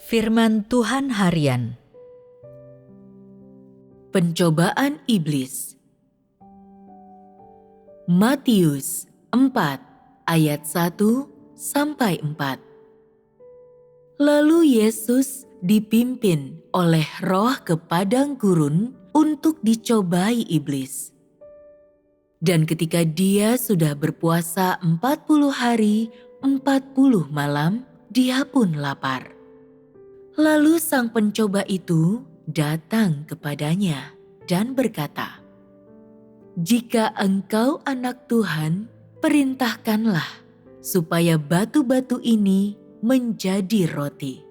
Firman Tuhan Harian. Pencobaan Iblis. Matius 4 ayat 1-4. Lalu Yesus dipimpin oleh Roh ke padang gurun untuk dicobai iblis. Dan ketika dia sudah berpuasa 40 hari 40 malam, dia pun lapar. Lalu sang pencoba itu datang kepadanya dan berkata, "Jika engkau anak Tuhan, perintahkanlah supaya batu-batu ini menjadi roti."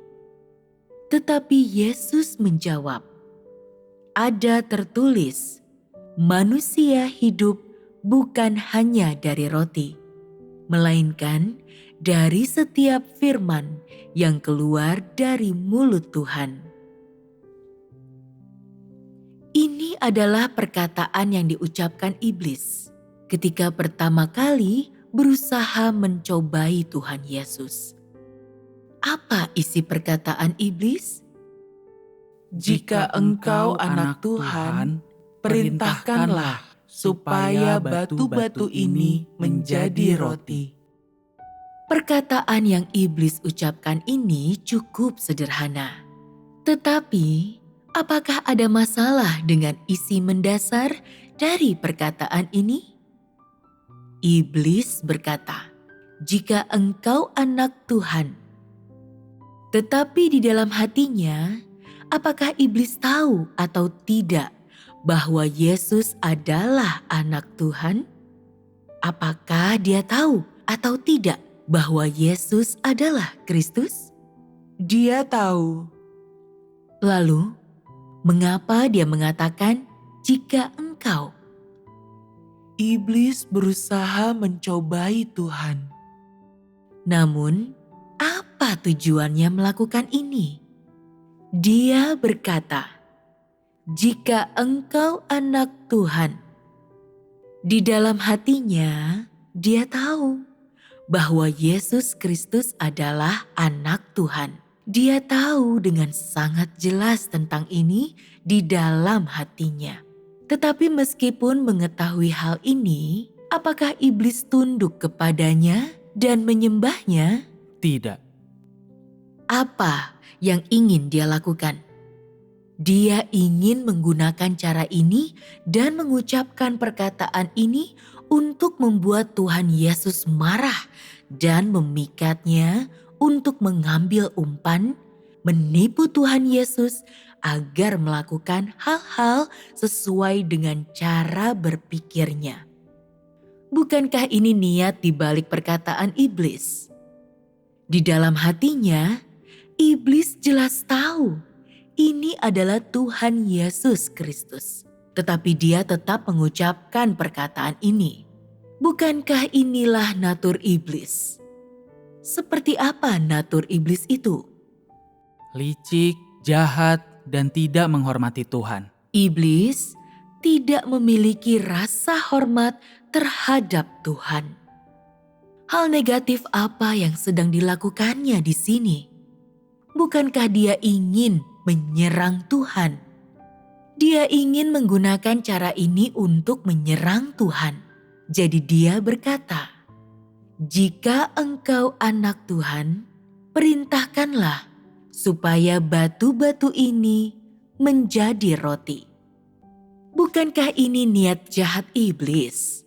Tetapi Yesus menjawab, "Ada tertulis, manusia hidup bukan hanya dari roti, melainkan dari setiap firman yang keluar dari mulut Tuhan." Ini adalah perkataan yang diucapkan iblis ketika pertama kali berusaha mencobai Tuhan Yesus. Apa isi perkataan iblis? Jika engkau anak Tuhan, perintahkanlah supaya batu-batu ini menjadi roti. Perkataan yang iblis ucapkan ini cukup sederhana. Tetapi, apakah ada masalah dengan isi mendasar dari perkataan ini? Iblis berkata, "Jika engkau anak Tuhan." Tetapi di dalam hatinya, apakah iblis tahu atau tidak bahwa Yesus adalah anak Tuhan? Apakah dia tahu atau tidak bahwa Yesus adalah Kristus? Dia tahu. Lalu, mengapa dia mengatakan, "Jika engkau"? Iblis berusaha mencobai Tuhan. Namun, apa tujuannya melakukan ini? Dia berkata, "Jika engkau anak Tuhan." Di dalam hatinya, dia tahu bahwa Yesus Kristus adalah anak Tuhan. Dia tahu dengan sangat jelas tentang ini di dalam hatinya. Tetapi meskipun mengetahui hal ini, apakah iblis tunduk kepadanya dan menyembahnya? Tidak. Apa yang ingin dia lakukan? Dia ingin menggunakan cara ini dan mengucapkan perkataan ini untuk membuat Tuhan Yesus marah dan memikatnya untuk mengambil umpan, menipu Tuhan Yesus agar melakukan hal-hal sesuai dengan cara berpikirnya. Bukankah ini niat di balik perkataan iblis? Di dalam hatinya, iblis jelas tahu ini adalah Tuhan Yesus Kristus. Tetapi dia tetap mengucapkan perkataan ini. Bukankah inilah natur iblis? Seperti apa natur iblis itu? Licik, jahat, dan tidak menghormati Tuhan. Iblis tidak memiliki rasa hormat terhadap Tuhan. Hal negatif apa yang sedang dilakukannya di sini? Bukankah dia ingin menyerang Tuhan? Dia ingin menggunakan cara ini untuk menyerang Tuhan. Jadi dia berkata, "Jika engkau anak Tuhan, perintahkanlah supaya batu-batu ini menjadi roti." Bukankah ini niat jahat iblis?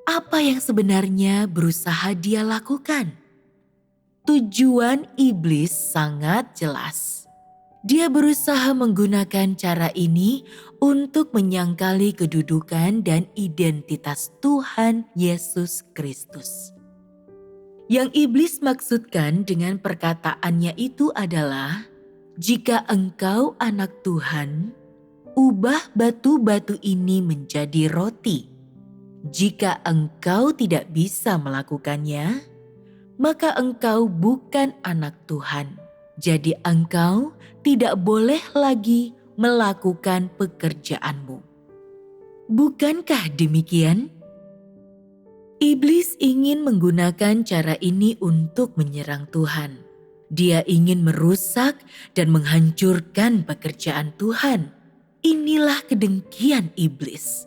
Apa yang sebenarnya berusaha dia lakukan? Tujuan iblis sangat jelas. Dia berusaha menggunakan cara ini untuk menyangkali kedudukan dan identitas Tuhan Yesus Kristus. Yang iblis maksudkan dengan perkataannya itu adalah, "Jika engkau anak Tuhan, ubah batu-batu ini menjadi roti." Jika engkau tidak bisa melakukannya, maka engkau bukan anak Tuhan. Jadi engkau tidak boleh lagi melakukan pekerjaanmu. Bukankah demikian? Iblis ingin menggunakan cara ini untuk menyerang Tuhan. Dia ingin merusak dan menghancurkan pekerjaan Tuhan. Inilah kedengkian iblis.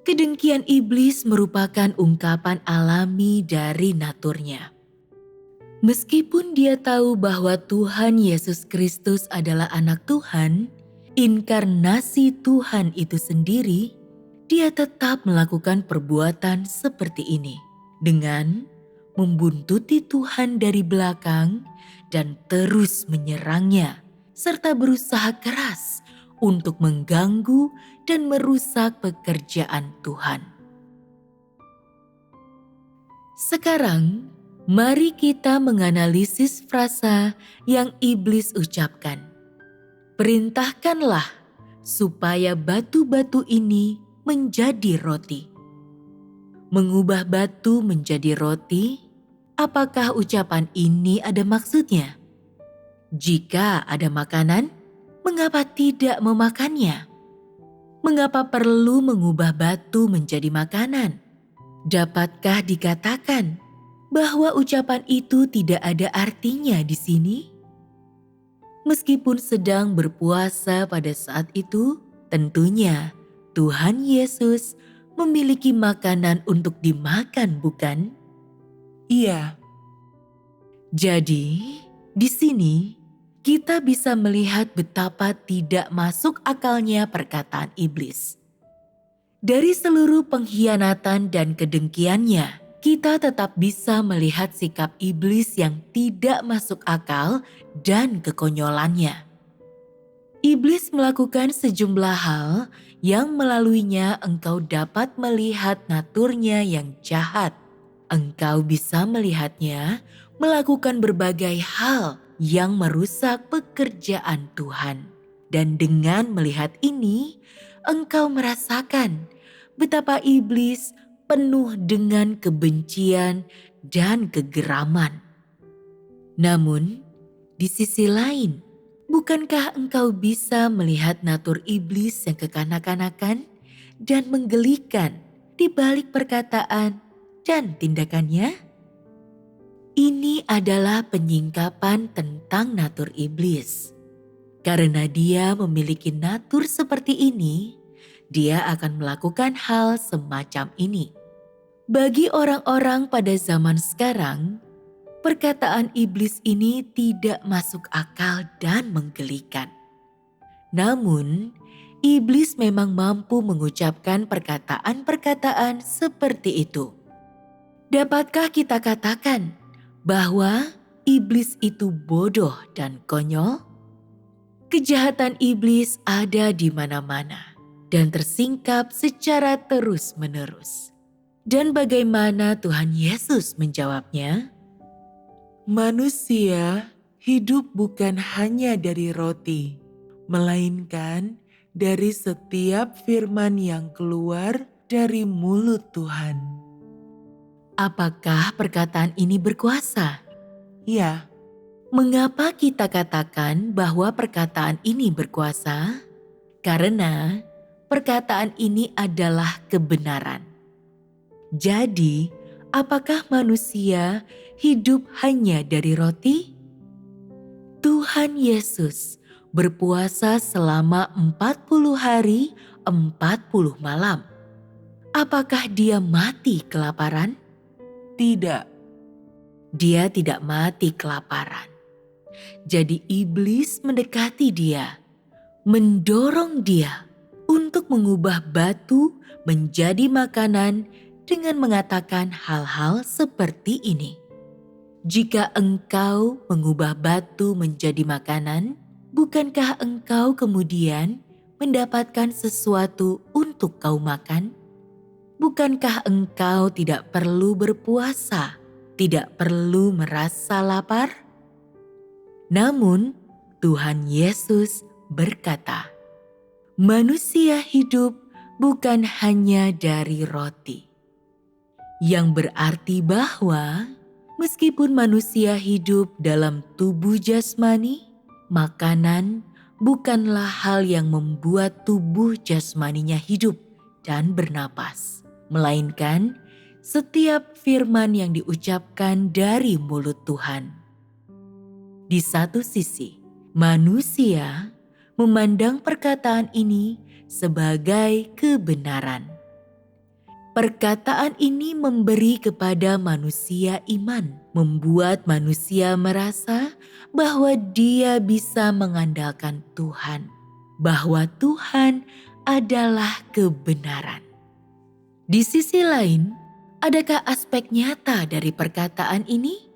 Kedengkian iblis merupakan ungkapan alami dari naturnya. Meskipun dia tahu bahwa Tuhan Yesus Kristus adalah anak Tuhan, inkarnasi Tuhan itu sendiri, dia tetap melakukan perbuatan seperti ini dengan membuntuti Tuhan dari belakang dan terus menyerangnya, serta berusaha keras untuk mengganggu dan merusak pekerjaan Tuhan. Sekarang, mari kita menganalisis frasa yang iblis ucapkan. Perintahkanlah supaya batu-batu ini menjadi roti. Mengubah batu menjadi roti, apakah ucapan ini ada maksudnya? Jika ada makanan, mengapa tidak memakannya? Mengapa perlu mengubah batu menjadi makanan? Dapatkah dikatakan bahwa ucapan itu tidak ada artinya di sini? Meskipun sedang berpuasa pada saat itu, tentunya Tuhan Yesus memiliki makanan untuk dimakan, bukan? Iya, Jadi, di sini kita bisa melihat betapa tidak masuk akalnya perkataan iblis. Dari seluruh pengkhianatan dan kedengkiannya, kita tetap bisa melihat sikap iblis yang tidak masuk akal dan kekonyolannya. Iblis melakukan sejumlah hal yang melaluinya engkau dapat melihat naturnya yang jahat. Engkau bisa melihatnya melakukan berbagai hal yang merusak pekerjaan Tuhan. Dan dengan melihat ini, engkau merasakan betapa iblis penuh dengan kebencian dan kegeraman. Namun, di sisi lain, bukankah engkau bisa melihat natur iblis yang kekanak-kanakan dan menggelikan di balik perkataan dan tindakannya? Ini adalah penyingkapan tentang natur iblis. Karena dia memiliki natur seperti ini, dia akan melakukan hal semacam ini. Bagi orang-orang pada zaman sekarang, perkataan iblis ini tidak masuk akal dan menggelikan. Namun, iblis memang mampu mengucapkan perkataan-perkataan seperti itu. Dapatkah kita katakan bahwa iblis itu bodoh dan konyol? Kejahatan iblis ada di mana-mana dan tersingkap secara terus-menerus. Dan bagaimana Tuhan Yesus menjawabnya? manusia hidup bukan hanya dari roti, melainkan dari setiap firman yang keluar dari mulut Tuhan. Apakah perkataan ini berkuasa? Ya, Mengapa kita katakan bahwa perkataan ini berkuasa? Karena perkataan ini adalah kebenaran. Jadi, apakah manusia hidup hanya dari roti? Tuhan Yesus berpuasa selama 40 hari 40 malam. Apakah dia mati kelaparan? tidak. Dia tidak mati kelaparan. Jadi iblis mendekati dia, mendorong dia untuk mengubah batu menjadi makanan dengan mengatakan hal-hal seperti ini. Jika engkau mengubah batu menjadi makanan, bukankah engkau kemudian mendapatkan sesuatu untuk kau makan? Bukankah engkau tidak perlu berpuasa, tidak perlu merasa lapar? Namun Tuhan Yesus berkata, manusia hidup bukan hanya dari roti. Yang berarti bahwa meskipun manusia hidup dalam tubuh jasmani, makanan bukanlah hal yang membuat tubuh jasmaninya hidup dan bernapas. Melainkan setiap firman yang diucapkan dari mulut Tuhan. Di satu sisi, manusia memandang perkataan ini sebagai kebenaran. Perkataan ini memberi kepada manusia iman, membuat manusia merasa bahwa dia bisa mengandalkan Tuhan, bahwa Tuhan adalah kebenaran. Di sisi lain, adakah aspek nyata dari perkataan ini?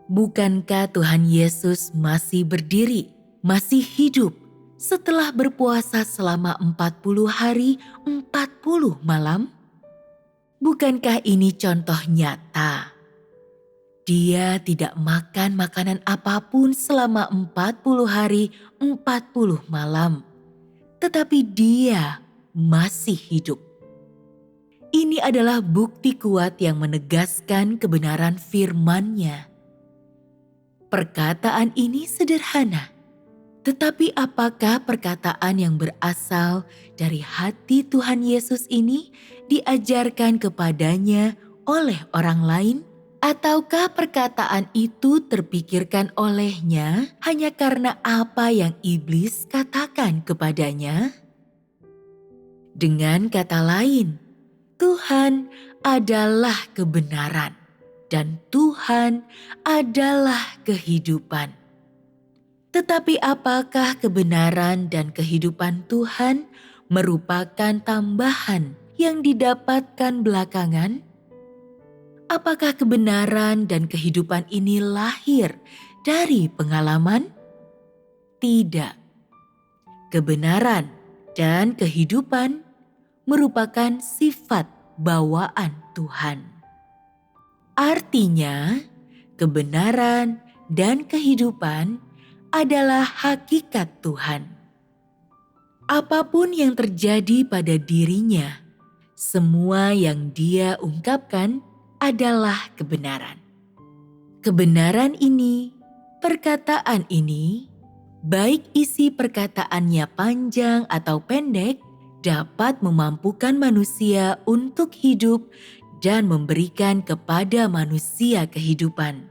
Bukankah Tuhan Yesus masih berdiri, masih hidup setelah berpuasa selama 40 hari, 40 malam? Bukankah ini contoh nyata? Dia tidak makan makanan apapun selama 40 hari, 40 malam. Tetapi dia masih hidup. Ini adalah bukti kuat yang menegaskan kebenaran firman-Nya. Perkataan ini sederhana. Tetapi apakah perkataan yang berasal dari hati Tuhan Yesus ini diajarkan kepadanya oleh orang lain? Ataukah perkataan itu terpikirkan olehnya hanya karena apa yang iblis katakan kepadanya? Dengan kata lain, Tuhan adalah kebenaran dan Tuhan adalah kehidupan. Tetapi apakah kebenaran dan kehidupan Tuhan merupakan tambahan yang didapatkan belakangan? Apakah kebenaran dan kehidupan ini lahir dari pengalaman? Tidak. Kebenaran dan kehidupan merupakan sifat bawaan Tuhan. Artinya, kebenaran dan kehidupan adalah hakikat Tuhan. Apapun yang terjadi pada dirinya, semua yang dia ungkapkan adalah kebenaran. Kebenaran ini, perkataan ini, baik isi perkataannya panjang atau pendek, dapat memampukan manusia untuk hidup dan memberikan kepada manusia kehidupan.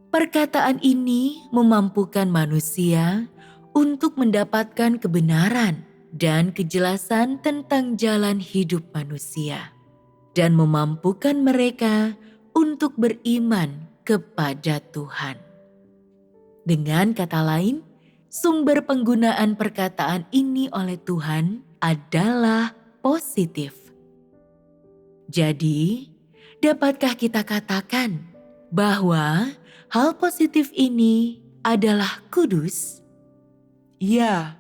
Perkataan ini memampukan manusia untuk mendapatkan kebenaran dan kejelasan tentang jalan hidup manusia, dan memampukan mereka untuk beriman kepada Tuhan. Dengan kata lain, sumber penggunaan perkataan ini oleh Tuhan adalah positif. Jadi, dapatkah kita katakan bahwa hal positif ini adalah kudus? Ya,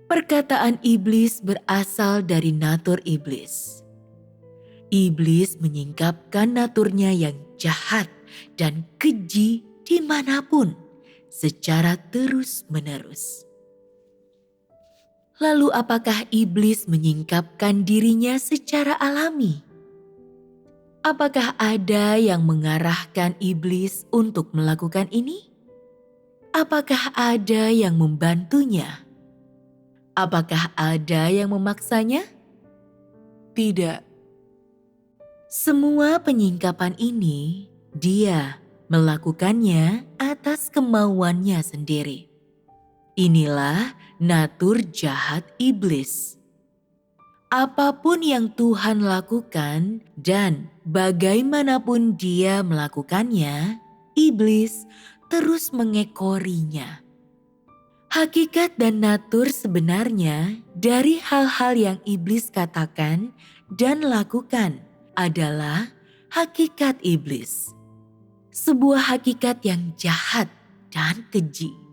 Perkataan iblis berasal dari natur iblis. Iblis menyingkapkan naturnya yang jahat dan keji dimanapun secara terus-menerus. Lalu apakah iblis menyingkapkan dirinya secara alami? Apakah ada yang mengarahkan iblis untuk melakukan ini? Apakah ada yang membantunya? Apakah ada yang memaksanya? tidak. Semua penyingkapan ini dia melakukannya atas kemauannya sendiri. Inilah natur jahat iblis. Apapun yang Tuhan lakukan dan bagaimanapun dia melakukannya, iblis terus mengekorinya. Hakikat dan natur sebenarnya dari hal-hal yang iblis katakan dan lakukan adalah hakikat iblis. Sebuah hakikat yang jahat dan keji.